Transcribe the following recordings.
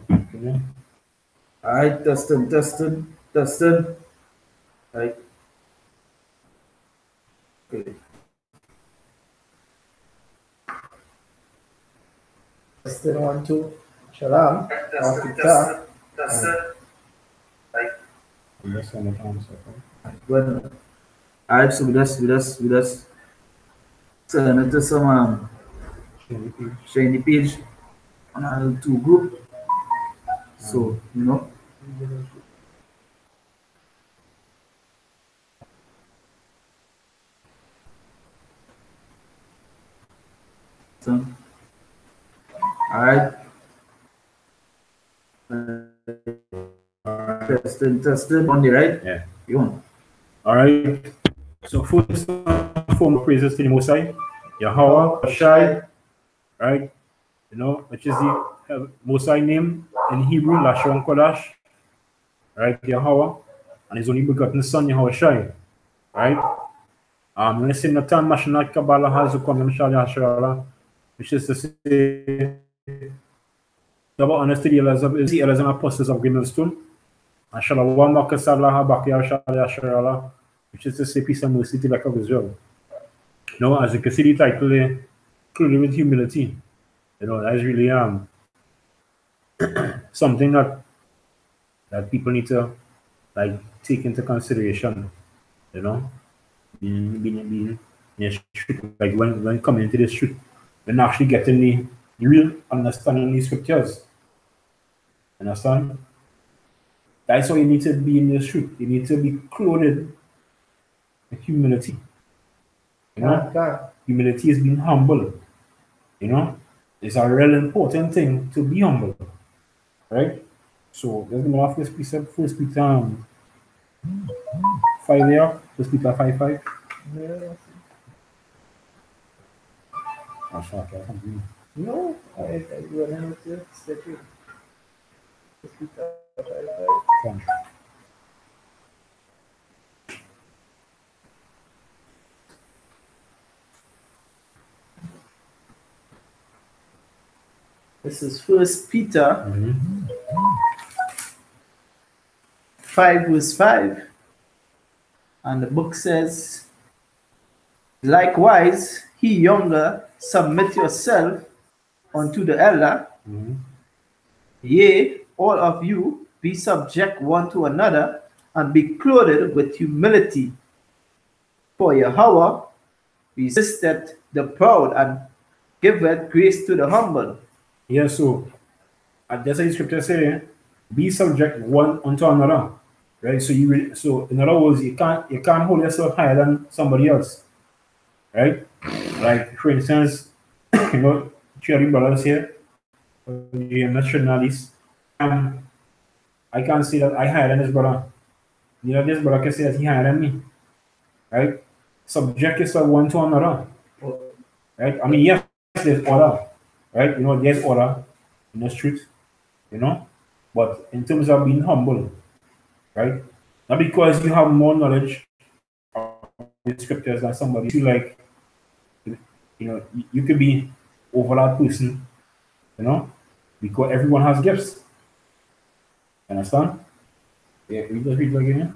Okay. Alright, testing. Right. Okay. Testing 1, 2. Shalom. Testing. Right. Just one more time, second. Bueno. Alright, so with us. Turn it to some shiny page on our two group. So, you know. So, alright. Testing on the right. Yeah. You want. All right. So first and foremost, praises to the Most High, Yahweh, Shai, right? You know, which is the Most High name in Hebrew, Lashon Kodash, right? Yahweh, and His only begotten Son, Yahweh Shai, right? When I say Natan Mashanat Kabbalah Hazukom Shal Yasharala, which is to say, double honesty, the elders and apostles of Grindstone, and Shalom Makasalaha Bakia Shal Yasharala, which is to say, peace and mercy to the of Israel. You know, as you can see the title there, clearly with humility. You know, that is really something that people need to like take into consideration. You know, being like when coming into this truth, when actually getting the real understanding these scriptures. Understand? That's why you need to be in this truth. You need to be clothed with humility. You know, humility is being humble. You know, it's a real important thing to be humble, right? So let's go off this piece of First Peter 5 there. First Peter 5:5. No, I will have to step in. This is First Peter 5 verse 5. And the book says, likewise, he younger, submit yourself unto the elder. Yea, all of you, be subject one to another, and be clothed with humility. For Yahweh resisteth the proud, and giveth grace to the humble. Yeah, so that's how the scripture say, be subject one unto another. Right? So so in other words, you can't hold yourself higher than somebody else. Right? Like for instance, you know, three brothers here, the nationalists. I can't say that I higher than this brother. You know, this brother can say that he higher than me. Right? Subject yourself one to another. Right? I mean, yes, there's order. Right? You know, there's order in the street. You know? But in terms of being humble, right? Not because you have more knowledge of the scriptures than somebody, you like, you know, you could be over that person, you know, because everyone has gifts. Understand? Yeah, we just read it again.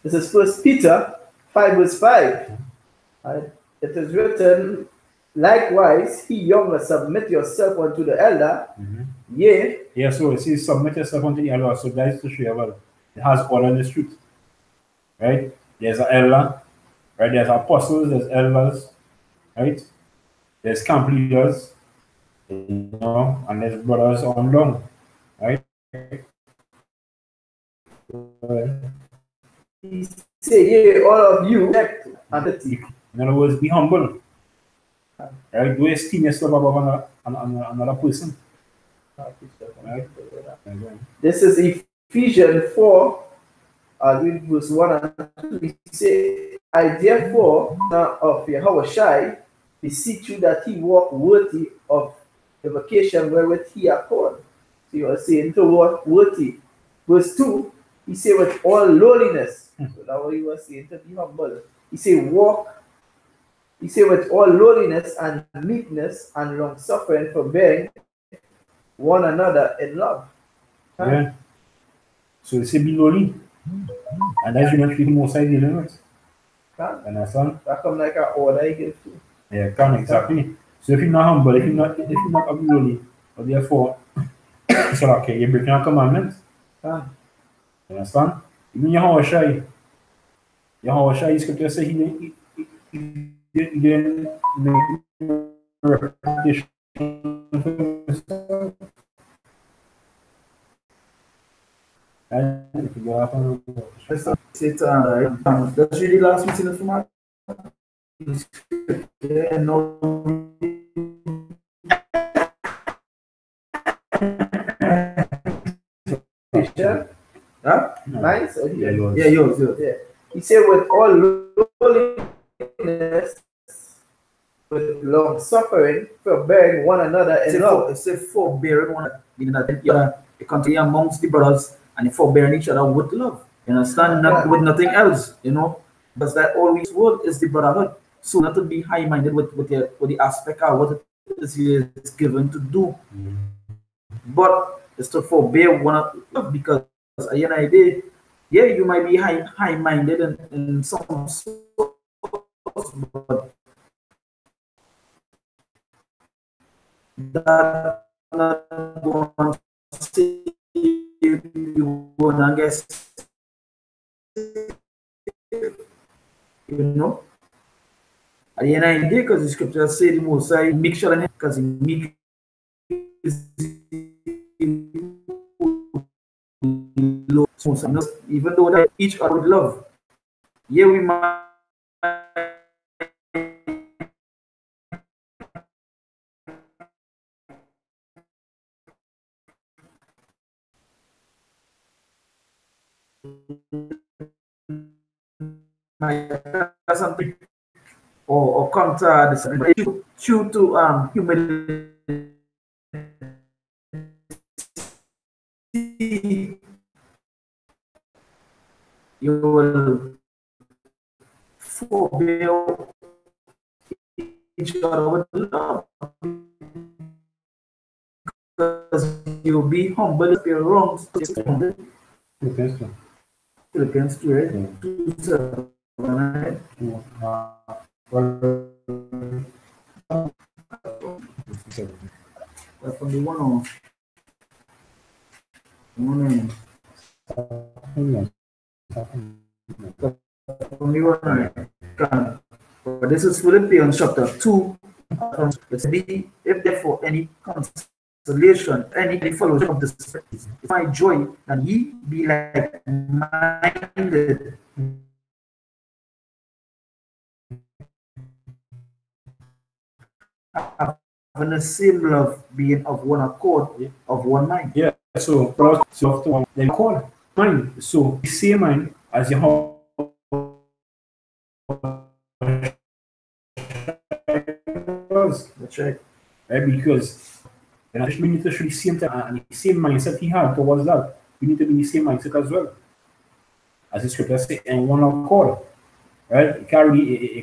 This is First Peter 5 verse 5. It is written, likewise, he younger, submit yourself unto the elder. Yea. Yeah, so it says submit yourself unto the elder. So that is to show you about it has order in the truth. Right? There's an elder, right? There's apostles, there's elders, right? There's camp leaders, you know, and there's brothers on down, right? He say, yea, all of you, in other words, be humble. Right? Don't esteem yourself above another person. Right? This is Ephesians 4, read verse 1 and 2. He say, I therefore of Yahweh Shai beseech you that he walk worthy of the vocation wherewith he are called. So you are saying to walk worthy. Verse 2, he say with all lowliness. So that's what he was saying, to be humble. He say walk. He say with all lowliness and meekness and long suffering, forbearing one another in love. Yeah. So they say be lowly. And that's really people most I dealing with. Huh? Understand? That come like an order you give to. Yeah, can exactly. So if you're not humble, if you're not lowly, or therefore so okay, you're breaking a commandment. Huh? You understand? Even Yahweh Shai scripture say he didn't make repetition. And if you go up on That's really last meeting of my yeah, no. Picture. Huh? Nice. Okay. Yeah, yours. Yeah, yours. Yeah. He said, with all lowliness, with long suffering, forbearing one another in love. It said forbearing one, meaning that you continue amongst the brothers and you forbearing each other with love. You understand? Not with nothing else, you know. Because that always word is the brotherhood. So not to be high-minded with the aspect of what it is given to do. But it's to forbear one another because at the end of the day, yeah, you might be high-minded in some sorts, but that not going to say you gonna guess, you know. At the end of the day, because the scripture say the most I make sure because meek is low. So, even though that each other would love, yeah, we might something or counter this due to humility, you will forbear each other with love because you'll be humble if you're wrong. Philippians 2, right? Yeah. 2:7, right? That's from the one on. From the one on. But this is Philippians chapter 2. Let's be, if therefore any consolation, any fellowship of the Spirit, if my joy, and ye be like minded, having the same love, being of one accord, of one mind. Yeah, so they call mind. So the same mind as your was, That's right. right? Because we need to show the same time and the same mindset he had towards that. We need to be in the same mindset as well. As the scripture says, and one accord. Right? It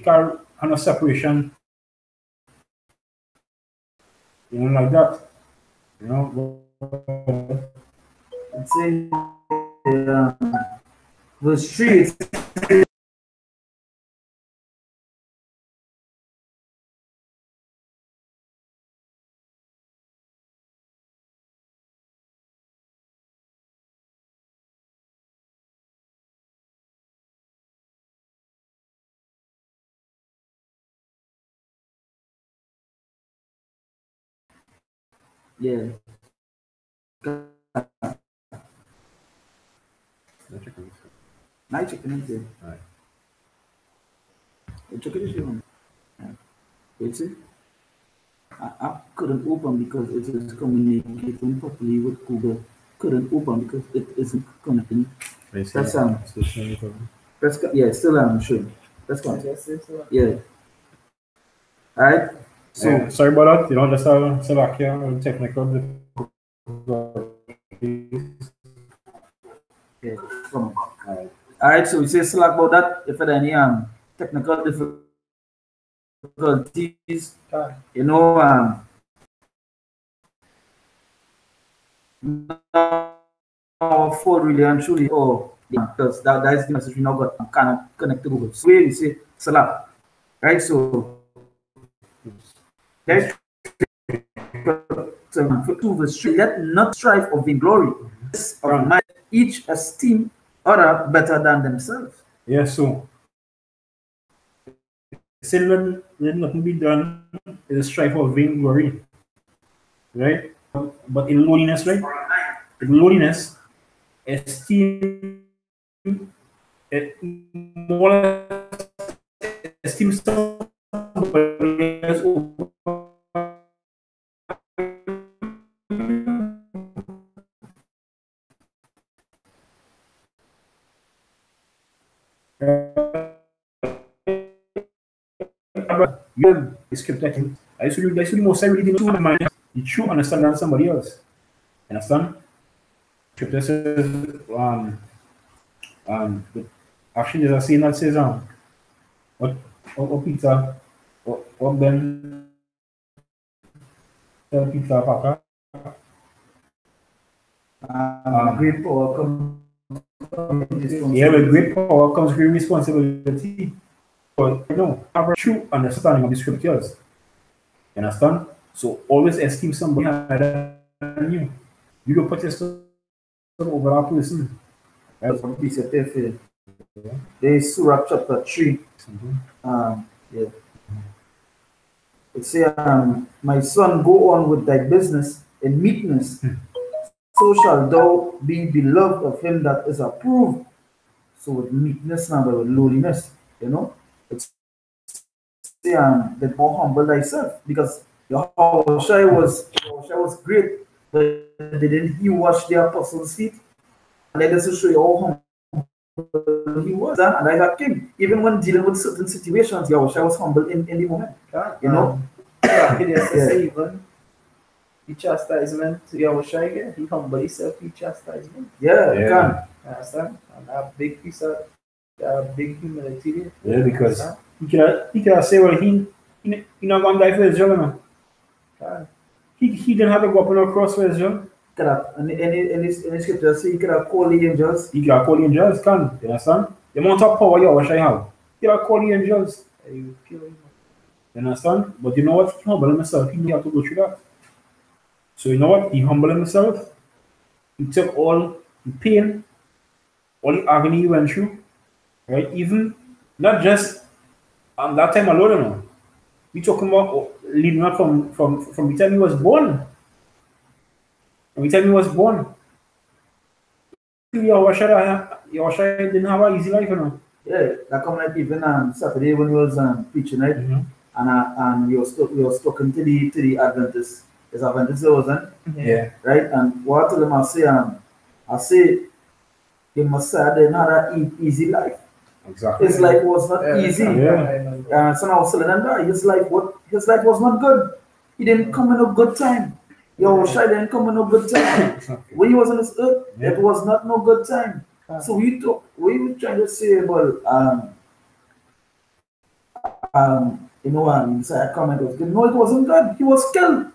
can't have a separation, like that. It's in verse 3. Yeah. Night chicken is there. Right. The chicken is here. You see? I couldn't open because it is communicating properly with Google. Couldn't open because it isn't connecting. That's yeah, still sure. That's fine. Yeah. Alright. So Yeah, sorry about that. Just a Slovakia technical difficulties. yeah, come on. Alright, so we say Slack about that. If there are any technical difficulties, now full really and truly, oh, because that is the message we now got kind of connected with. So we say salam, right? So there's to the street, let not strive of vainglory, of mind, each esteem other better than themselves. Yeah, so sin let nothing be done is a strife of vainglory, right? But in lowliness, right? In lowliness, esteem more or less esteem somebody else over. You scripted. I should be more severity to my mind. You should understand than somebody else. Understand? Scripture says, the action is a saying that says, what Peter, what Ben tell Peter Parker, Great power comes yeah, with great power comes great responsibility. But have a true understanding of the scriptures. You understand? So always esteem somebody higher than you. You don't put yourself over that person. Right? There's Surah chapter 3. Yeah. It says, my son, go on with thy business in meekness, so shall thou be beloved of him that is approved. So with meekness now, but with lowliness, it's the more humble thyself, because Yahushua was great, but didn't he wash the apostles' feet? And let us show you how humble he was, and like a king. Even when dealing with certain situations, Yahushua was humble in the moment. Even the chastisement, Yahushua, he humble himself, he chastisement. Yeah, you can. Understand? And a big piece of big humility there. Yeah, because he can say, well, he not gonna die for his job, man. He didn't have to go up on a cross for his job. And in the scripture, so he could have called the angels. He could have called the angels, can you understand? The amount of power Yahushua have. He could have called the angels. You understand? But you know what? He humbled himself. He didn't have to go through that. So you know what? He humbled himself. He took all the pain, all the agony he went through, right? Even not just on that time alone, we talking about leading up from the time he was born. From the time he was born. Yahushua didn't have an easy life, Yeah, that come like even Saturday when he was preaching, right? And he was talking to the Adventists. His Adventists wasn't. Yeah. Right? And what I told him, I say the Messiah didn't have an easy life. Exactly. His life was not easy. Yeah. So now telling them that his life was not good. He didn't come in a good time. Yahushua didn't come in a good time. When he was on this earth, it was not no good time. So we were trying to say about Messiah comment was good. No, it wasn't good. He was killed.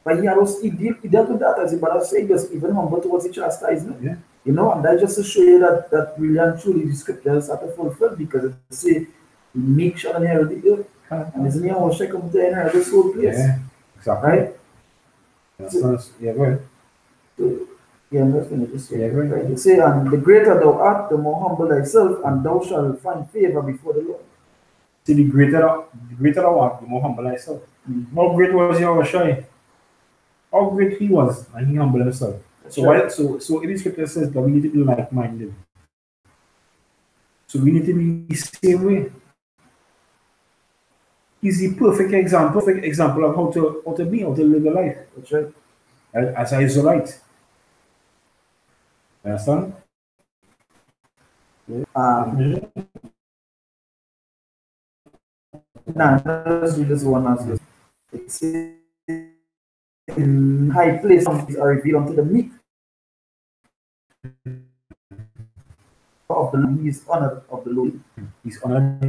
But he dealt with that, as the brother said, just even humble towards the chastisement. Yeah. And that just to show you that really and truly the scriptures are fulfilled, because it say, make sure and inherit the earth. And isn't here Yahushua come to inherit this whole place? Yeah, exactly. Right? Yeah, go ahead. I'm just going to just say, Yeah, right. Right? They say, the greater thou art, the more humble thyself, and thou shalt find favor before the Lord. See, the greater thou art, the more humble thyself. How great was Yahushua? How great he was, and he humbled himself. So in the scripture says that we need to be like-minded. So we need to be the same way. He's the perfect example of how to live a life. That's right. As an Israelite. Understand? Now, let's do this one as this. It says, in high places are revealed unto the meek of the Lord. He is honored of the Lord. He's honored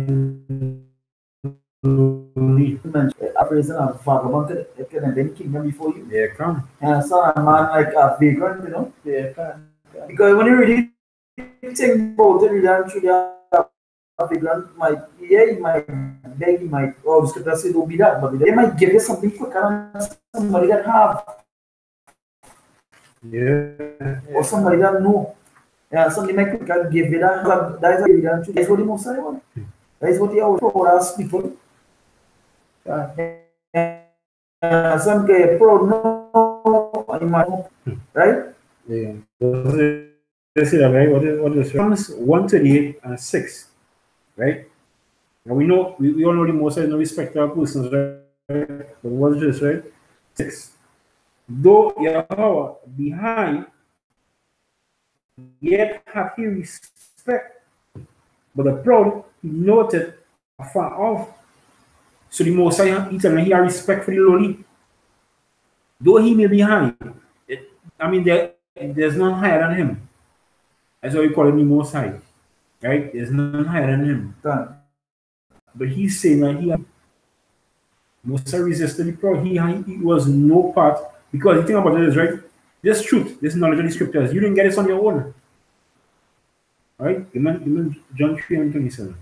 lowly. A person, a vagabond, can then kingdom before you. Yeah, come. And so a man like a vagrant, you know. Yeah, can. Because when you really think about it, really actually a vagrant might, yeah, he might beg, he might, oh, the scripture says don't be that, but they might give you something quicker than somebody that have, Yeah. or somebody that know. Yeah, somebody might quicker give you that, that is a vagrant. That's what the Most High want. That is what he always told us people. Some guy proud no, right? Yeah. They say that, right? What is Psalms 138 and 6, right? Now we know, we all know the Most High no respect our persons, right? But what is this, right? 6. Though Yahweh be high, yet hath he respect, but the proud he noted afar off. So the Most High, he telling he has respect for the lowly. Though he may be high, there's none higher than him. That's why we call him the Most High, right? There's none higher than him. Done. But he's saying that Most High resisted the proud. He was no part, because the thing about it is, right? This truth, this knowledge of the scriptures, you didn't get this on your own, right? Amen. John 3 and 27.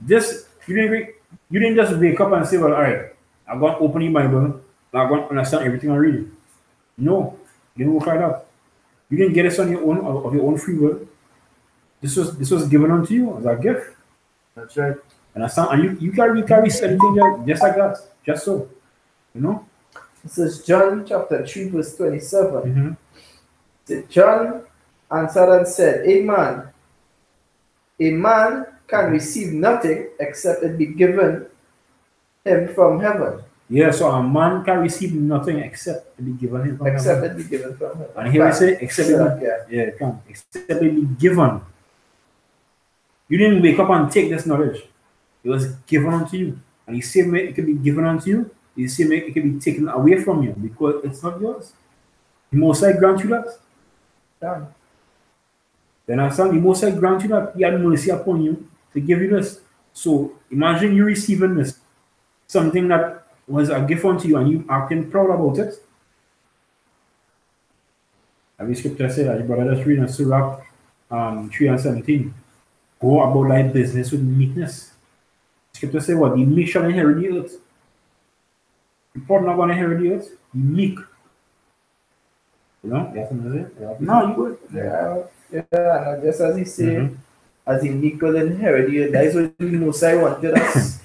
This you didn't just wake up and say, well, all right, I'm going to open the Bible, I'm going to understand everything I read. No, you didn't work like that. You didn't get this on your own, of your own free will. This was given unto you as a gift. That's right. And you carry anything just like that, just so, you know. This is John chapter 3, verse 27. Mm-hmm. John answered and said, a man can receive nothing except it be given him from heaven. Yeah, so a man can receive nothing except it be given him from Except heaven. it be given from heaven. And here we say, except it be given. You didn't wake up and take this knowledge. It was given unto you. And the same way it can be given unto you, the same way it can be taken away from you, because it's not yours. The Most High grant you that. Done. Then understand, the Most High grant you that. He had mercy upon you to give you this. So imagine you receiving this, something that was a gift unto you, and you acting proud about it. Every scripture said that, brother, just reading Surah 3 and 17. Go about thy business with meekness. Scripture say what? The meek shall inherit the earth. The poor not going to inherit the earth. The meek. You know? You have something to say? No, you good. Yeah, and just as he said, as the meek will inherit the earth, that is what the Most High wanted us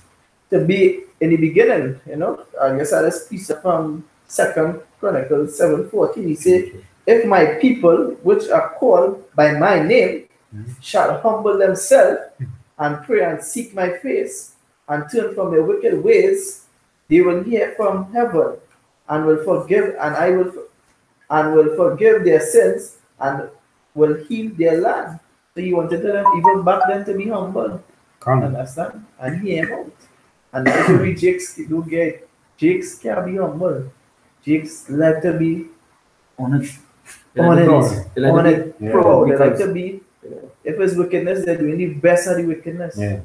to be in the beginning, you know. I guess I just piece from 2 Chronicles 7:14. He said, if my people, which are called by my name, shall humble themselves and pray and seek my face and turn from their wicked ways, they will hear from heaven and will forgive, and I will forgive their sins and will heal their land. So he wanted them even back then to be humble. Understand? And hear him out. And that's where Jakes do get. Jakes can't be humble. Jakes like to be honest. Proud. They like Yeah. to be, if it's wickedness, they're doing the best of the wickedness. Yeah.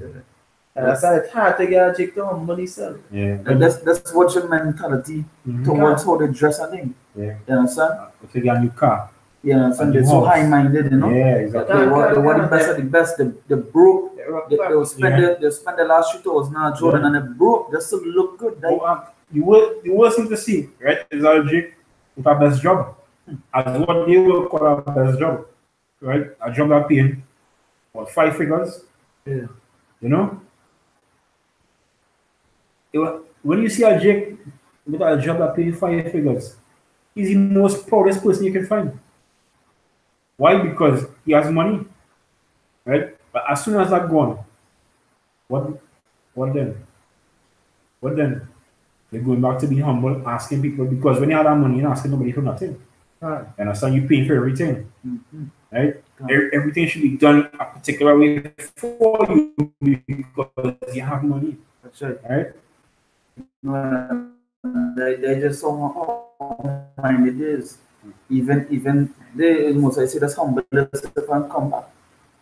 And that's why it's hard to get Jake to humble himself. Yeah. And that's what's your mentality towards how they dress and thing. Yeah. You understand? If you get a new car. You understand? And They're the so house. high-minded, you know? Yeah, exactly. They want the best of the best. They broke. They'll spend the last 3,000 on Jordan and they broke just to look good. The worst thing to see, right, is our Jake with our best job. As what they will call our best job, right? A job that paying, what, 5 figures? Yeah. You know? When you see a Jake with a job that paying 5 figures, he's the most proudest person you can find. Why? Because he has money, right? But as soon as that gone, what then? What then? They're going back to be humble, asking people, because when you have that money, you're not asking nobody for nothing. Right. You understand? You're paying for everything, right? Everything should be done a particular way for you because you have money. That's right. Right? They just so high-minded is. Even they almost, I say, that's humble themselves and come back.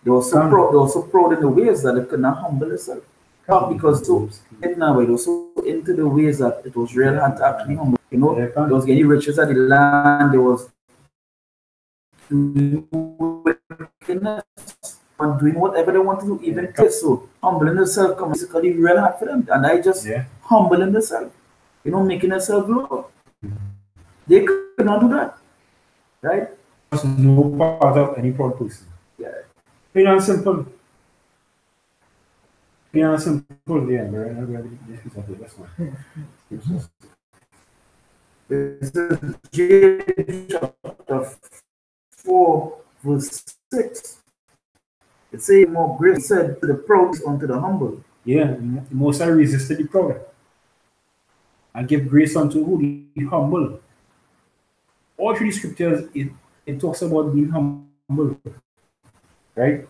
They were so proud in the ways that they could not humble themselves. Not because so now it was so into the ways that it was real hard to actually humble. You know, there was getting riches at the land, there was wickedness and doing whatever they want to do, even so humbling yourself comes basically real hard for them. And I just humbling themselves, you know, making yourself low. They could not do that. Right? There's no part of any proud person. Yeah. Plain and simple. Plain and simple, yeah. This one. This is James chapter 4, verse 6. It says, more grace said to the proud unto the humble. Yeah, Most I resisted the proud. And give grace unto who? The humble. All through the scriptures, it talks about being humble. Right?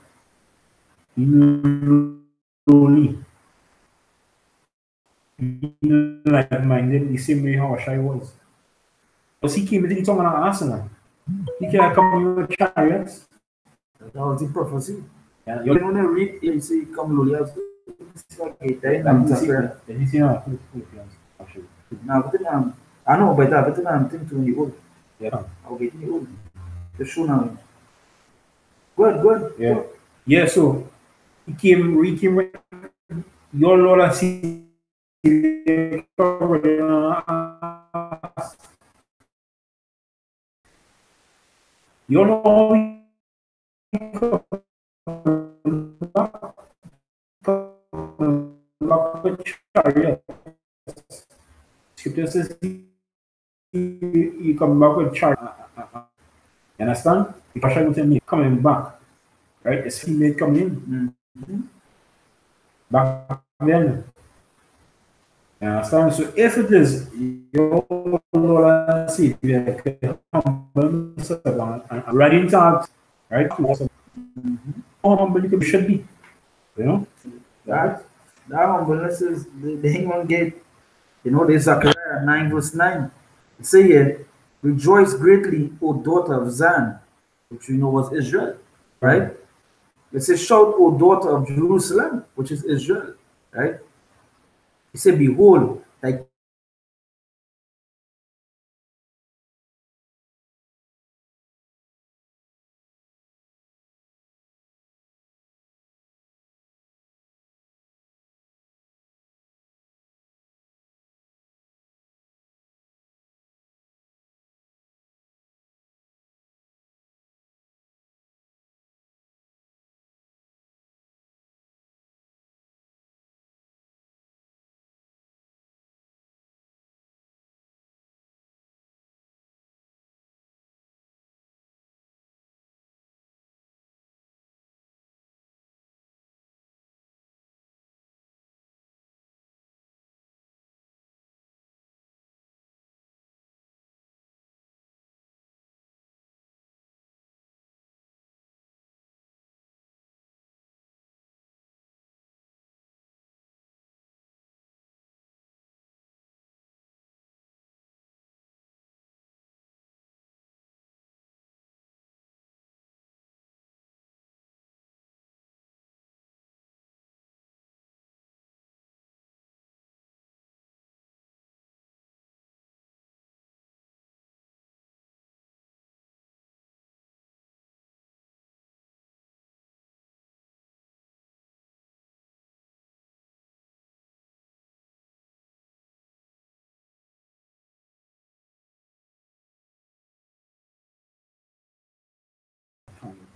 Being lowly. Being like-minded, the same way how Shai was. Because he came into the tongue and asked him, he can't come with chariots. That was the prophecy. Yeah, You want to read, you see, come lowly as it's like a time. Now, but I know, but I'm thinking you old. Yeah. I'll get you old. The show now. Good. Yeah. Yeah, so he came with your Lord and see you know chariot. Scripture says he come back with chariot. You understand? The question with him coming back. Right? It's female coming in. Back then. You understand? So if it is your Lord and Savior, humble yourself and ready to act, right? How humble you should be. You know? That humbleness is the Haman gate. You know, there's Zechariah 9 verse 9. It says here, rejoice greatly, O daughter of Zion, which we know was Israel, right? It says, shout, O daughter of Jerusalem, which is Israel, right? He said, behold, thy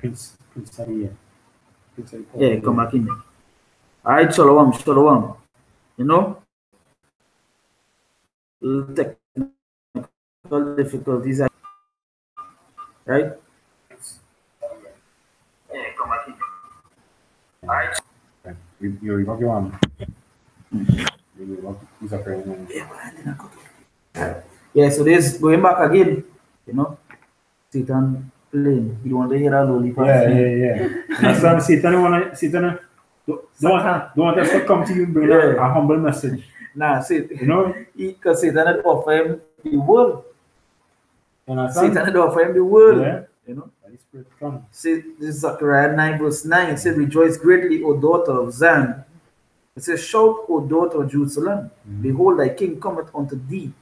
Prince Ali. yeah, come back in. All right, shalom. You know, technical difficulties, right? Yeah, come back in. All right. You revoke your one. You revoke his appearance. Yeah, so this going back again, you know, Satan playing. You want to hear a lowly Yeah. Understand? Satan don't want us to come to you and bring a humble message. Nah, Satan, you know, because Satan had offered him the world. Understand? Satan had offered him the world. Yeah. You know. Come. See, this is Zechariah 9 verse 9. It says, rejoice greatly, O daughter of Zion. It says, shout, O daughter of Jerusalem, behold, thy king cometh unto thee.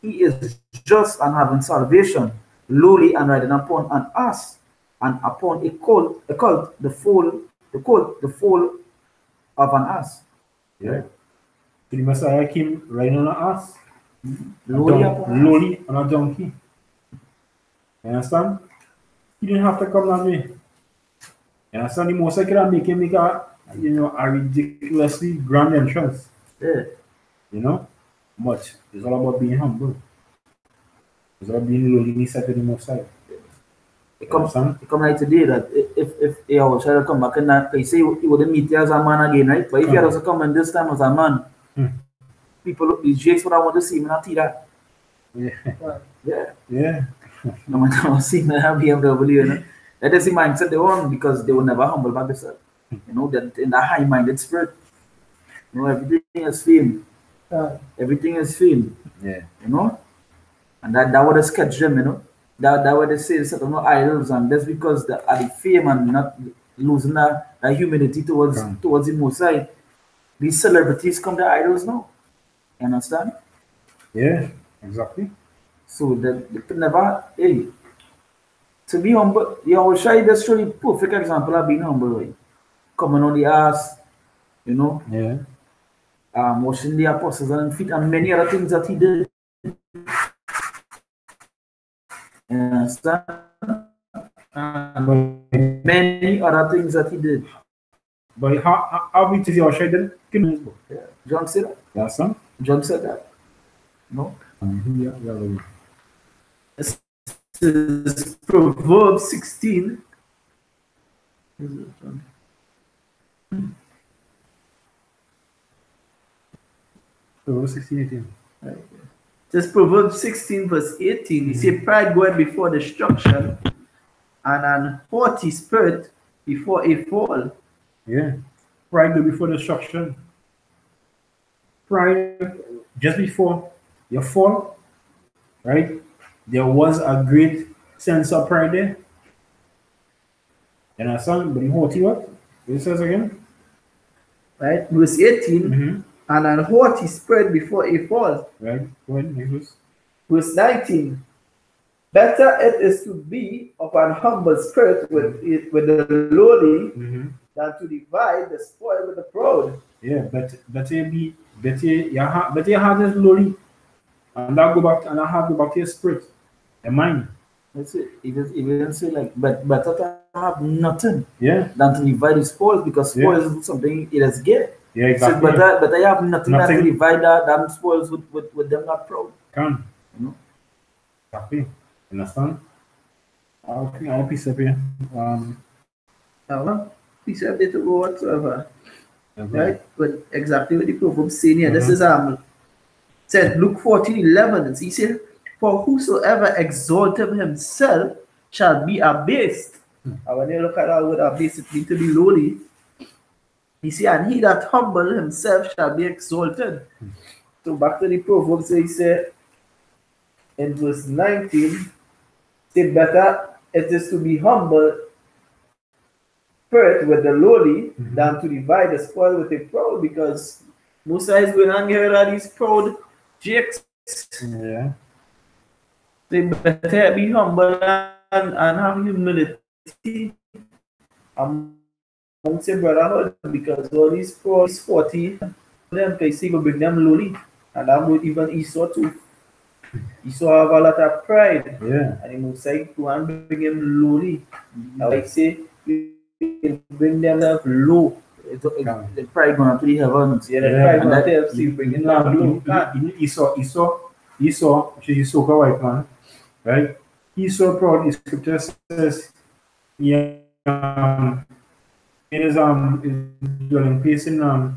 He is just and having salvation, lowly and riding upon an ass, and upon a colt, the foal of an ass. Yeah. So the Messiah came riding on an ass, Lowly on a donkey. You understand? He didn't have to come that way. You understand? The most I could make a ridiculously grand entrance. Yeah. You know? But it's all about being humble. It's all about being lowly inside to the Most High. It come like today that if Yahweh shall come back and that they say he wouldn't meet you as a man again, right? But if he had also come in this time as a man, people, these jakes would have want to see him and see that. Yeah. No matter what, see that BMW, you know. That is the mindset they want because they will never humble back themselves. You know, that in that high-minded spirit. You know, everything is fame. Everything is fame. Yeah. You know? And that would have sketched them, you know. That what they say set of no idols, and that's because the fame and not losing that humility towards the Most High. These celebrities come to idols now. You understand? Yeah, exactly. So they could never, hey, to be humble, Yahweh Shai, that's really perfect example of being humble, right? Coming on the ass, you know, Yeah. washing the apostles and feet, and many other things that he did. You understand? Many other things that he did. But how we to Yahweh Shai then? Yeah. John said that. Yeah, son? John said that. No? Yeah. This is Proverbs 16. So 16, 18. This Proverbs 16 verse 18. He said, pride goeth before destruction, and an haughty spirit before a fall. Yeah. Pride go before destruction. Pride, just before your fall, right? There was a great sense of pride there. You understand? But the haughty what? What it says again? Right? Verse 18. And an haughty spirit before a fall. Right? Go ahead, Nicholas. Verse 19. Better it is to be of an humble spirit with the lowly than to divide the spoil with the proud. Yeah, better you have this lowly, and that go back to your spirit, your mind. That's it. Even say like, but better to have nothing than to divide the spoils, because spoils is something it has get. Yeah, exactly. So but I have nothing to divide that spoils with them not proud. Can. You know? Exactly. Understand? I'll piece up here. Piece up there to go whatsoever. Right? But exactly what the Proverbs saying here. This is said Luke 14:11. He said, for whosoever exalteth himself shall be abased. And when you look at that word abased, it means to be lowly. He said, and he that humble himself shall be exalted. So back to the Proverbs, he said in verse 19, say better it is to be humble spirit with the lowly than to divide the spoil with the proud, because Musa is going on here at these proud jakes. Yeah. They better be humble and have humility amongst your brotherhood, because all these 40 them can see go bring them lowly, and that would even Esau too. Esau have a lot of pride, and he must say go and bring him lowly. Like say bring them up low. The pride going to the heavens. Yeah, the pride going to help you bring it down low. Esau, which is Esau white man, right? Esau proud. The scripture says, in his dwelling place in the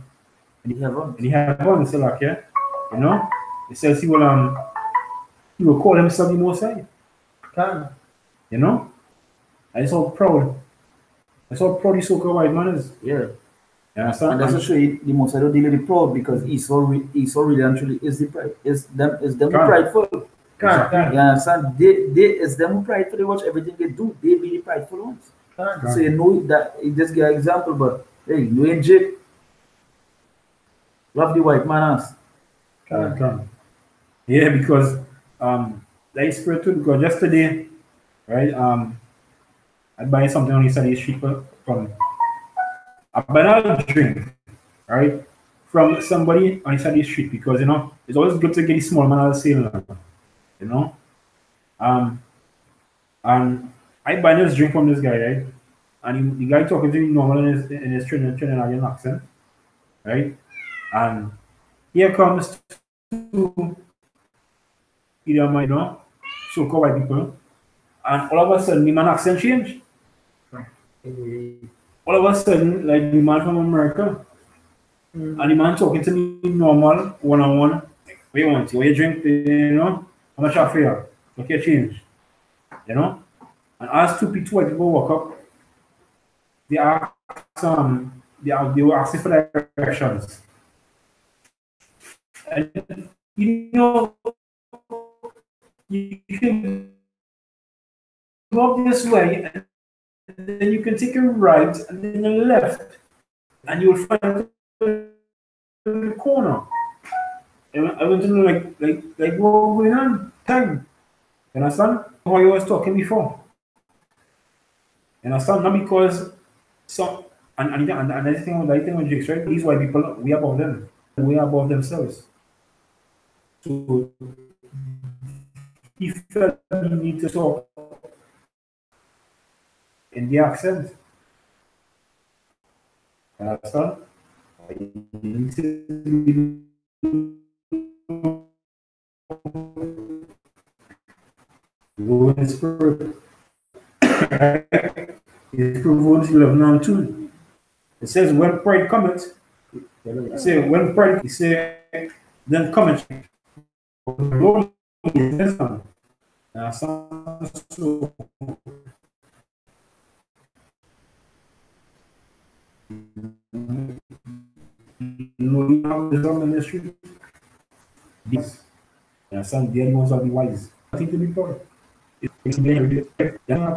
heaven. In the heaven, so like, yeah, you know, it says he will call himself the Most High. You know, and he's so proud. That's how proud Esau white man is. Yeah. You understand? And that's to show you the Most High don't deal with the proud, because Esau really and truly is the pride. Is them prideful. You understand? They is them prideful. They watch everything they do. They be the prideful ones. So you know that, you just give an example, but hey, you know in Jake, Love the white man ass. Yeah, because the spirit too, because yesterday, right, I buy something on the side of the street from a banana drink, right, from somebody on the side of the street, because it's always good to get the small man out of sale now, you know. Um and I buy this drink from this guy, right? And the guy talking to me normal in his Trinidadian accent, right? And here comes two either my so-called white people, and all of a sudden the man accent change. All of a sudden, like the man from America, and the man talking to me normal, one-on-one. What you want? What you drink? How much I fare? What you change? You know? And as two white people walk up, they ask they were asking for directions. And you can go up this way, and then you can take a right and then a left, and you will find the corner. And I want to know like what's going on? Time. You understand? How you was talking before. You understand? Not because some and the thing with Jakes, right? These white people, we are above them. We are above themselves. So he felt he need to talk in the accent. You understand? You need to go in spirit. It proves love now too. It says when pride cometh, it say when pride, he say then cometh. Lord is this one. So you have this on the street. This some the animals are the wise. I think to be proud.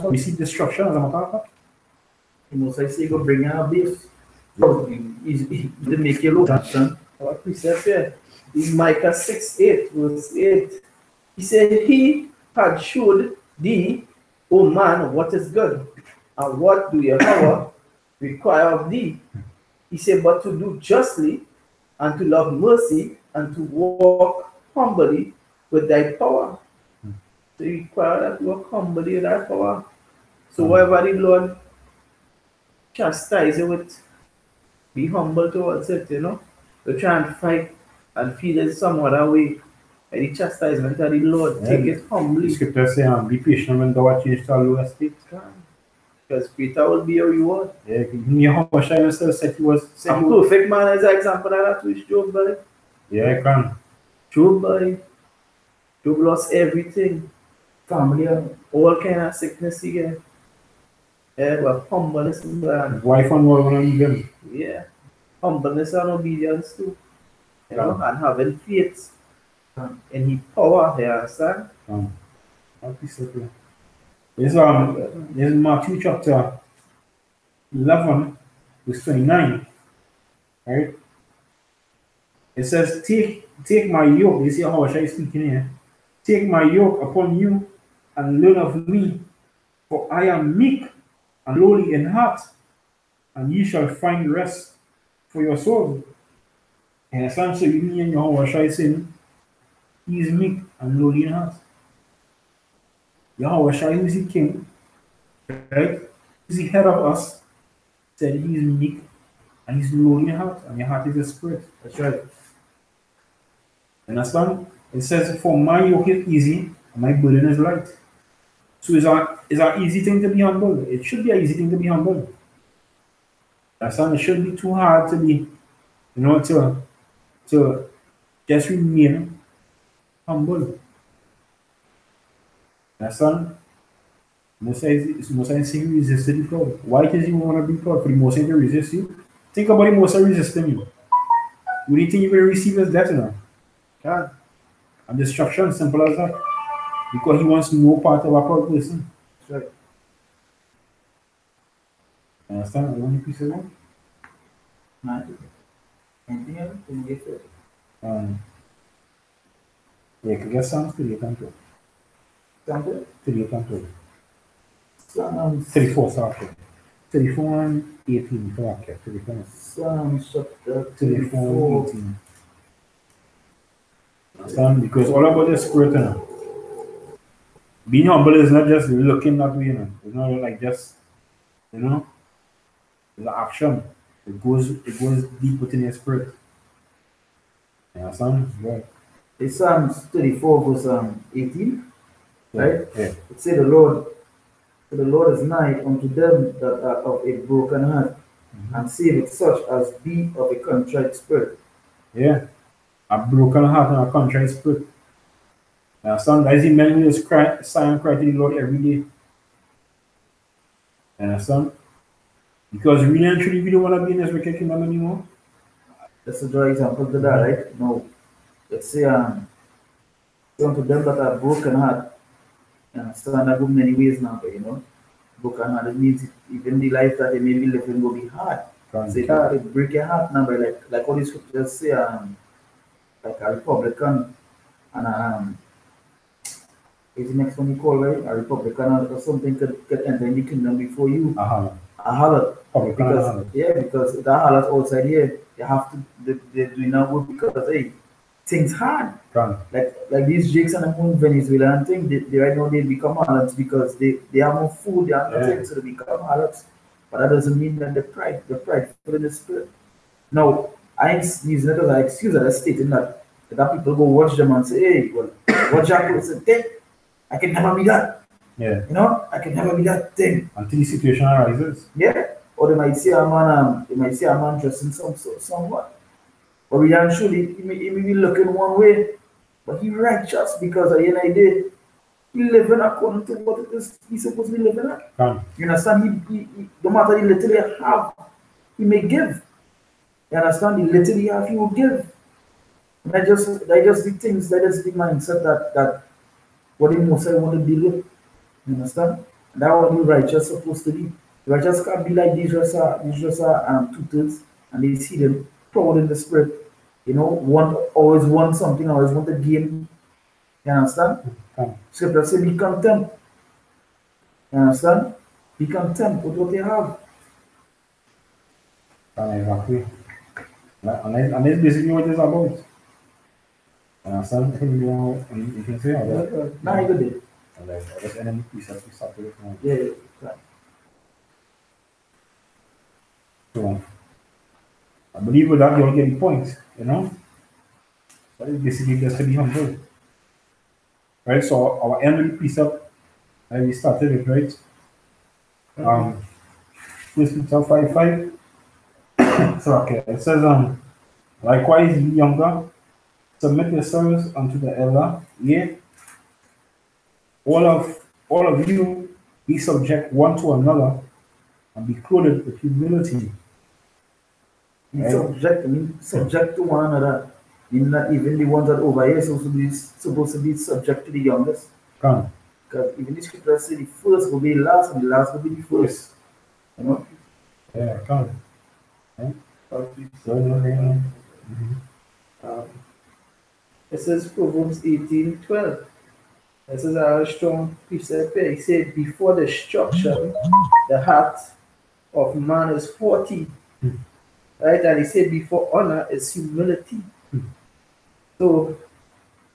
We see destruction as a matter of fact. You must say you go bring in a beef. He make you look at son. Our precept here is Micah 6:8, verse 8. He said, He had showed thee, O man, what is good, and what do Yahweh require of thee. He said, but to do justly, and to love mercy, and to walk humbly with thy power. So you require that to walk humbly with thy power. So whatever the Lord chastise you with, be humble towards it, Don't try and fight and feel it some other way. And the chastisement of the Lord, take it humbly. The scripture says, be patient when thou art changed to a lower state. Because greater will be your reward. Yeah, Yahweh Shai himself said he was. A perfect man is an example of that which Job by. Yeah, I can. Job lost everything. Family, all kind of sickness again. Yeah, but humbleness and wife and one of them. Yeah. Humbleness and obedience too. And having faith in his power, you understand? There's Matthew chapter 11, verse 29. Right? It says, take my yoke. You see how I is speaking here. Take my yoke upon you and learn of me, for I am meek and lowly in heart, and ye shall find rest for your soul. And essentially, me and Yahweh Shai saying, he is meek and lowly in heart. Yahweh Shai, who is the king, right? He's the head of us, said he is meek and he's lowly in heart, and your heart is a spirit. That's right. Understand? It says, for my yoke is easy and my burden is light. So it's an easy thing to be humble. It should be an easy thing to be humble. Understand? It shouldn't be too hard to be, to just remain humble. Understand? Mosai is saying resist the proud. Why does you want to be proud? For the Mosai to resist you? Think about the Mosai resisting you. Would you think you will receive his death now? God. And destruction, simple as that. Because he wants no part of a proud person. That's right. Understand? I want you to say that? Anything else? Can you get it? Yeah, you can get Psalms 38 and 12. Example? 38 and 12. Psalms. 34, sorry. 34 and 18, correct. 34. Psalms chapter 34 and 34. 18. Understand? Because all about the spirit, you know. Being humble is not just looking that way, you know. It's not like just, you know, the action. It goes deep within your spirit. You understand? Right. It's Psalms 34 verse 18. Right? Yeah. It says the Lord is nigh unto them that are of a broken heart, and saveth such as be of a contrite spirit. Yeah. A broken heart and a contrite spirit. You understand? That is the man who is sigh and cry to the Lord every day. You understand? Because really and truly we don't want to be in this wicked kingdom anymore. That's a draw example to that, right? No. Let's say unto them that are broken heart. You understand that go many ways now, but you know, broken heart, it means even the life that they may be living will be hard. Right. So it break your heart now, but like all the scriptures say, like a Republican and is the next one you call, right? A Republican or something could enter in the kingdom before you. Uh-huh. A harlot. Republican Because harlot. yeah, because the harlot outside here, they have to they're doing that work because hey, things hard. Right. Like these Jakes and the Venezuelan thing, they right now they become harlots because they have no food, they have nothing, so they become harlots. But that doesn't mean that they're prideful in the spirit. Now, I ain't using it as an excuse, I'm stating that people go watch them and say, hey, well, what Jack will say, hey, I can never be that. Yeah. You know, I can never be that thing. Until the situation arises. Yeah. Or they might see a man dressing somewhat. But we are surely he may be looking one way, but he righteous because at the end of the day, he living according to what it is he's supposed to be living at. You understand? He no matter the little he have, he may give. You understand? The little he have, he will give. And that just the things, that is the mindset that what the most I want to deal with. You understand? And that's what the righteous supposed to be. The righteous can't be like these just are tutors, and they see them proud in the spirit. You know, always want something, always want to gain. You understand? Scripture says be content. You understand? Be content with what you have. Exactly. And that's basically what it's about. You understand? You can say all that. Now you did. And like, I guess enemy pieces we start with now. Yeah, right. So, I believe with that you'll get the point, you know? That is basically just to be humble. Right, so our enemy precept, we started it, right? First Peter 5:5. So okay, it says likewise ye younger, submit yourselves unto the elder, yea. All of you be subject one to another and be clothed with humility. Be subject to one another. Not even the ones that over here supposed to be subject to the youngest. Come. Because even the scripture say the first will be last and the last will be the first. You know? Yeah, come. This is Proverbs 18:12. This is our strong precept here. He said, before destruction, the heart of man is haughty. Right? And he said, before honor is humility. So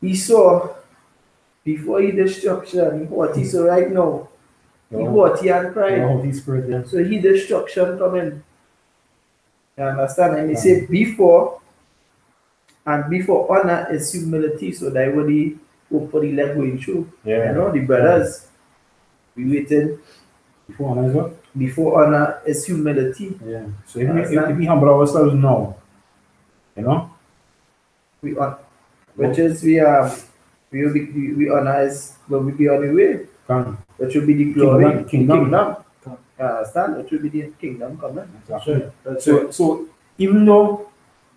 he saw before he destruction, haughty. So right now, he haughty and pride. So he destruction coming. You understand? And he said, before honor is humility. So that would he hopefully let going through. Yeah. You know, the brothers, we waiting. Before honor is what? Before honor is humility. Yeah. So if we humble ourselves now, you know? We on, which is we honor is when we be on the way. Which will be the glory, kingdom. Understand? Which will be the kingdom coming. Exactly. So even though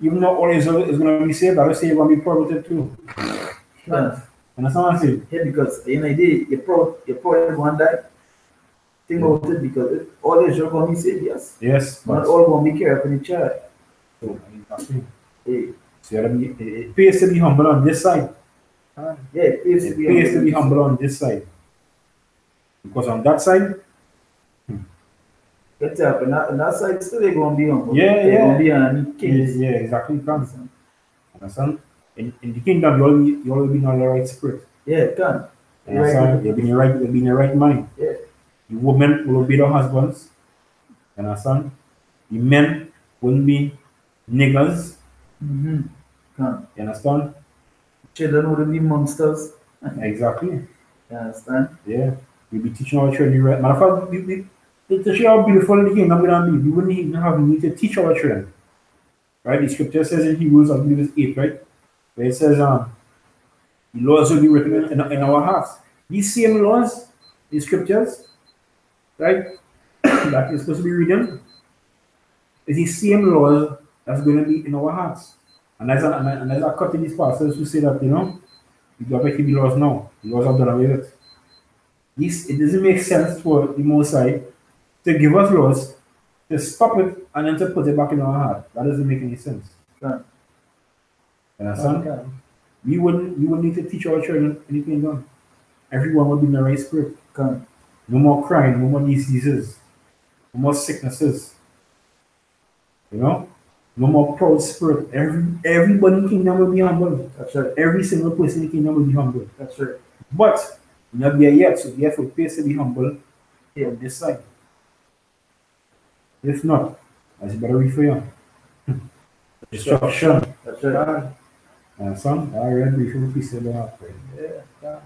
all Israel is going to be saved, I will say you're going to be promoted too. Yeah. Understand what I'm saying? Yeah, because at the end of the day, you're probably one that think about it because all Israel going to be saved, yes. Yes. Not all going to be careful in the church. So, exactly. Yeah. So you gotta be, it pays to be humble on this side. Yeah, it pays It to be pays to be humble. humble on this side. Because on that side, Get up, and that side still they gonna be humble. Yeah, They're yeah. gonna be an yeah, kings. yeah, exactly. Can. Understand? In the kingdom, you always be in the right spirit. Yeah, can. Understand? You'll be in your right, you'll be in your right mind. Yeah. The women will obey their husbands. Understand? The men wouldn't be niggers. Mm-hmm. Can. You understand? Children wouldn't be monsters. Exactly. You understand? Yeah. We'll be teaching our children right. Matter of fact, to show how beautiful the kingdom will be, we wouldn't even have need to teach our children. Right? The scripture says in Hebrews, I believe it's 8, right? Where it says, the laws will be written in our hearts. These same laws, the scriptures, right, that you're supposed to be reading, is the same laws that's going to be in our hearts. And as I cut to these pastors who say that, you got to keep the laws now. The laws are done away with. It doesn't make sense for the Most High to give us laws, to stop it, and then to put it back in our heart. That doesn't make any sense. Can. You understand? We wouldn't need to teach our children anything done. Everyone would be in the right spirit. Can. No more crying, no more diseases, no more sicknesses. No more proud spirit. Everybody in the kingdom will be humble. That's right. Every single person in the kingdom will be humble. That's right. But we're not there yet, so therefore it pays to be humble here on this side. If not, as you better read for you. Destruction. That's right. Son, I read before we said that. Yeah.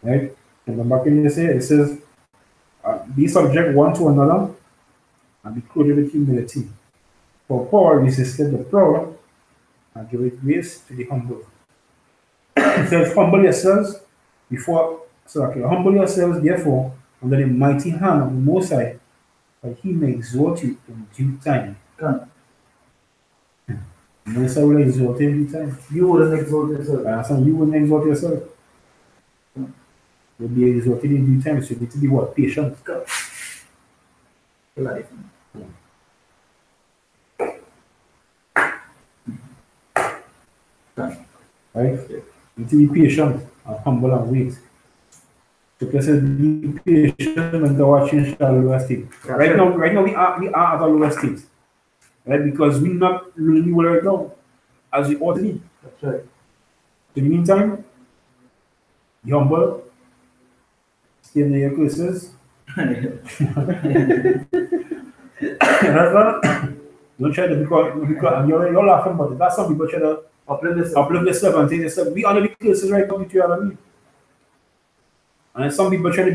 Right? And then back in this here, it says, be subject one to another and be clothed with humility. For Paul resisted the proud and gave grace to the humble. It says, humble yourselves humble yourselves therefore under the mighty hand of the Most High, that he may exalt you in due time. Can. The Most High will exalt you in due time. You wouldn't exalt yourself. So you wouldn't exalt yourself. You'll be exalted in due time, so you need to be what? Patient. Life. Can. Right? You need to be patient and humble and wait. So it says be patient when the watching shall lower state. Right now we are at a lower state. Right? Because we're not really well right now as we ought to be. That's right. In the meantime, be humble, stay in your places. Don't try to because you're laughing, but that's some people try to uplift themselves and say themselves, we under the curses right now between you and me. And some people try to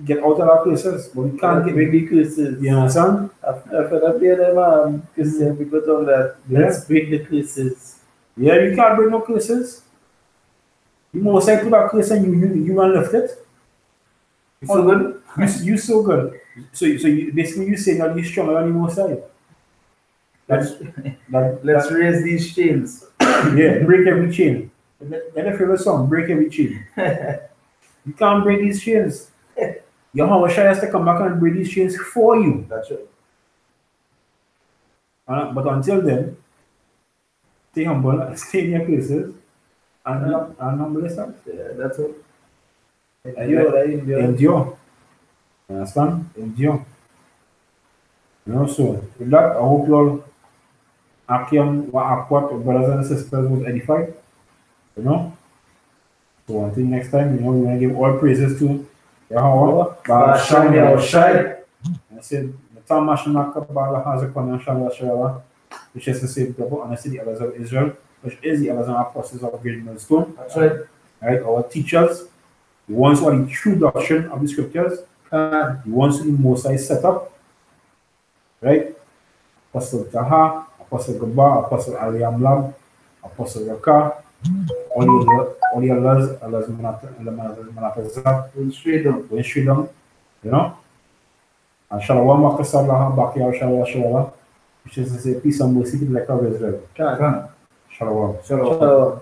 get out of our curses, but we can't get the curses. You understand? After that, them Christian people talk that let's break the curses. Yeah, you can't break no curses. You most likely put a curse and you and lift it. You so good? You so good. So you basically you say that you're stronger than the Most High. Let's raise these chains. Yeah, break every chain. Let the favorite song, break every chain. You can't break these chains. Your Hawashai has to come back and break these chains for you. That's right. But until then, stay humble, stay in your places, and humble yourself. Yeah, that's it. Endure. You understand? Endure. So with that, I hope you all Akwat brothers and sisters was edified. So until next time, we're gonna give all praises to Yahweh. Basham Yahushai. I said the Tam Mashanaka Bala Hazakon Shalwa, which is to say the and I said the elders of Israel, which is the elders and apostles of Great Millstone. That's right. Right, our teachers, the ones who are the true doctrine of the scriptures, the ones who the Most High set up, right? Apostle Taha, Apostle Gaba, Apostle Ali Amlab, Apostle Raka, all the others, Manatazat, Going straight down. And Shalom Makasalah, Bakia Shalwa, which is to say peace and mercy to the elect of Israel. Can. Shalom. Shalom.